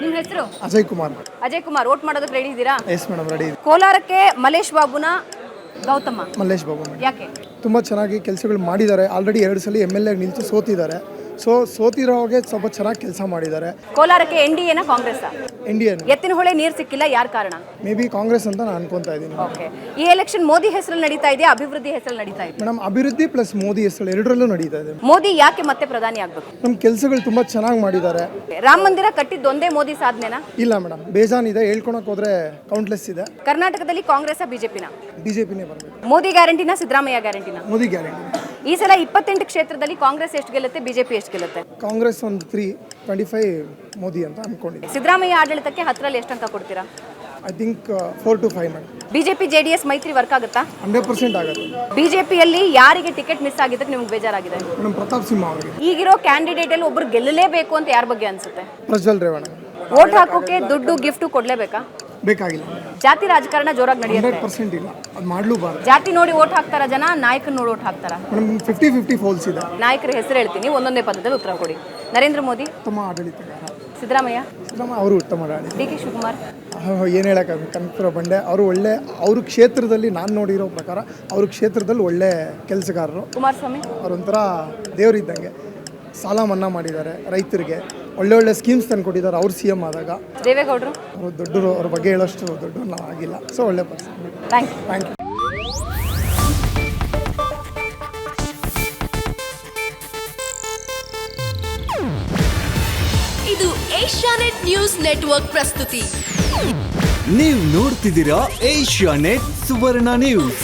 ನಿಮ್ಮ ಹೆಸರು? ಅಜಯ್ ಕುಮಾರ್. ಅಜಯ್ ಕುಮಾರ್, ವೋಟ್ ಮಾಡೋದಕ್ಕೆ ರೆಡಿ ಇದ್ದೀರಾ? Yes madam, ready. ಕೋಲಾರಕ್ಕೆ ಮಲೇಶ್ ಬಾಬುನ ಗೌತಮ? ಮಲ್ಲೇಶ್ ಬಾಬು ಯಾಕೆ? ತುಂಬ ಚೆನ್ನಾಗಿ ಕೆಲಸಗಳು ಮಾಡಿದ್ದಾರೆ. ಆಲ್ರೆಡಿ 2 ಸಲ MLA ನಿಲ್ತು ಸೋತಿದ್ದಾರೆ. ಸೋತಿರೋವಾಗೆ ಸ್ವಲ್ಪ ಚೆನ್ನಾಗಿ ಕೆಲಸ ಮಾಡಿದ್ದಾರೆ. ಕೋಲಾರಕ್ಕೆ NDA ಕಾಂಗ್ರೆಸ್? ಇಂಡಿಯನ್. ಎತ್ತಿನಹೊಳೆ ನೀರು ಸಿಕ್ಕಿಲ್ಲ, ಯಾರ ಕಾರಣ? ಮೇ ಬಿ ಕಾಂಗ್ರೆಸ್ ಅಂತ ನಾನು ಅನ್ಕೊಂತಾ ಇದ್ದೀನಿ. ಓಕೆ. ಈ ಎಲೆಕ್ಷನ್ ಮೋದಿ ಹೆಸರಲ್ಲಿ ನಡೀತಾ ಇದೆಯಾ, ಅಭಿವೃದ್ಧಿ ಹೆಸರಲ್ಲಿ ನಡೀತಾ ಇದೆ? ಮೇಡಮ್, ಅಭಿವೃದ್ಧಿ ಪ್ಲಸ್ ಮೋದಿ ಹೆಸರು ಎರಡರಲ್ಲೂ ನಡೀತಾ ಇದೆ. ಮೋದಿ ಯಾಕೆ ಮತ್ತೆ ಪ್ರಧಾನಿ ಆಗಬೇಕು? ನಮ್ಮ ಕೆಲಸಗಳು ತುಂಬ ಚೆನ್ನಾಗಿ ಮಾಡಿದ್ದಾರೆ. ರಾಮ ಮಂದಿರ ಕಟ್ಟಿದ್ದೊಂದೇ ಮೋದಿ ಸಾಧನೆನಾ? ಇಲ್ಲ ಮೇಡಮ್, ಬೇಜಾನ್ ಇದೆ. ಹೇಳ್ಕೊಳಕ್ ಹೋದ್ರೆ ಕೌಂಟ್ಲೆಸ್ ಇದೆ. ಕರ್ನಾಟಕದಲ್ಲಿ ಕಾಂಗ್ರೆಸ್ ಬಿಜೆಪಿನ? ಬಿಜೆಪಿನೇ ಬರಬೇಕು. ಮೋದಿ ಗ್ಯಾರಂಟಿನ, ಸಿದ್ದರಾಮಯ್ಯ ಗ್ಯಾರಂಟಿನ? ಮೋದಿ ಗ್ಯಾರಂಟಿ. ಈ ಸಲ 28 ಕ್ಷೇತ್ರದಲ್ಲಿ ಕಾಂಗ್ರೆಸ್ ಎಷ್ಟು ಗೆಲ್ಲುತ್ತೆ, ಬಿಜೆಪಿ ಎಷ್ಟು ಗೆಲ್ಲುತ್ತೆ? ಕಾಂಗ್ರೆಸ್ ಒಂದು 325, ಮೋದಿ ಅಂತ ಅನ್ಕೊಂಡಿದ್ದೀನಿ. ಸಿದ್ದರಾಮಯ್ಯ ಆಡಳಿತಕ್ಕೆ 10ರಲ್ಲಿ ಎಷ್ಟು ಅಂಕ ಕೊಡ್ತೀರಾ? I think 4 to 5 madam. BJP JDS ಮೈತ್ರಿ ವರ್ಕ್ ಆಗುತ್ತಾ? 100% ಆಗುತ್ತೆ. ಬಿಜೆಪಿಯಲ್ಲಿ ಯಾರಿಗೆ ಟಿಕೆಟ್ ಮಿಸ್ ಆಗಿದ್ದಕ್ಕೆ ನಿಮ್ಗೆ ಬೇಜಾರಾಗಿದೆ? ಮೇಡಮ್, ಪ್ರತಾಪ್ ಸಿಂಹ ಅವರಿಗೆ. ಈಗಿರೋ ಕ್ಯಾಂಡಿಡೇಟ್ ಅಲ್ಲಿ ಒಬ್ರು ಗೆಲ್ಲಲೇಬೇಕು ಅಂತ ಯಾರ ಬಗ್ಗೆ ಅನ್ಸುತ್ತೆ? ಪ್ರಜ್ವಲ್ ರೇವಣ್ಣ. ವೋಟ್ ಹಾಕೋಕೆ ದುಡ್ಡು ಗಿಫ್ಟ್ ಕೊಡ್ಲೇಬೇಕಾ? ಬೇಕಾಗಿಲ್ಲ. ಜಾತಿ ರಾಜಕಾರಣ ಜೋರಾಗಿ ನಡೆಯುತ್ತೆ? 100% ಇಲ್ಲ, ಅದು ಮಾಡ್ಲೂಬಾರ್ದು. ಜಾತಿ ನೋಡಿ ವೋಟ್ ಹಾಕ್ತಾರ ಜನ, ನಾಯಕನ ನೋಡಿ ವೋಟ್ ಹಾಕ್ತಾರ? ಮೇಡಮ್, 50-50 ಫೋಲ್ಸ್ ಇದೆ. ನಾಯಕರ ಹೆಸರು ಹೇಳ್ತೀನಿ, ಒಂದೊಂದೇ ಪದದಲ್ಲಿ ಉತ್ತರ ಕೊಡಿ. ನರೇಂದ್ರ ಮೋದಿ? ಉತ್ತಮ ಆಡಳಿತಗಾರ. ಸಿದ್ದರಾಮಯ್ಯ? ಅವರು ಉತ್ತಮ ಆಡಳಿತ. DK ಶಿವಕುಮಾರ್? ಏನು ಹೇಳೋಕ್ಕಾಗುತ್ತೆ, ಕನಕಪುರ ಬಂಡೆ. ಅವರು ಒಳ್ಳೆ, ಅವ್ರ ಕ್ಷೇತ್ರದಲ್ಲಿ ನಾನು ನೋಡಿರೋ ಪ್ರಕಾರ ಅವ್ರ ಕ್ಷೇತ್ರದಲ್ಲಿ ಒಳ್ಳೆ ಕೆಲಸಗಾರರು. ಕುಮಾರಸ್ವಾಮಿ? ಅವರೊಂಥರ ದೇವರಿದ್ದಂಗೆ. ಸಾಲ ಮನ್ನಾ ಮಾಡಿದ್ದಾರೆ ರೈತರಿಗೆ, ಒಳ್ಳೆ ಸ್ಕೀಮ್ಸ್ ತಂದು ಕೊಟ್ಟಿದ್ದಾರೆ ಅವ್ರು CM ಆದಾಗ. ದೇವೇಗೌಡರು? ಅವರು ದೊಡ್ಡರು, ಅವ್ರ ಬಗ್ಗೆ ಹೇಳೋಷ್ಟು ದೊಡ್ಡರು ನಾವು ಆಗಿಲ್ಲ. ಸೊ ಒಳ್ಳೆ person. Thank you. Thank you. ಇದು ಏಷ್ಯಾನೆಟ್ ನ್ಯೂಸ್ ನೆಟ್ವರ್ಕ್ ಪ್ರಸ್ತುತಿ. ನೀವು ನೋಡ್ತಿದ್ದೀರಾ ಏಷ್ಯಾನೆಟ್ ಸುವರ್ಣ ನ್ಯೂಸ್.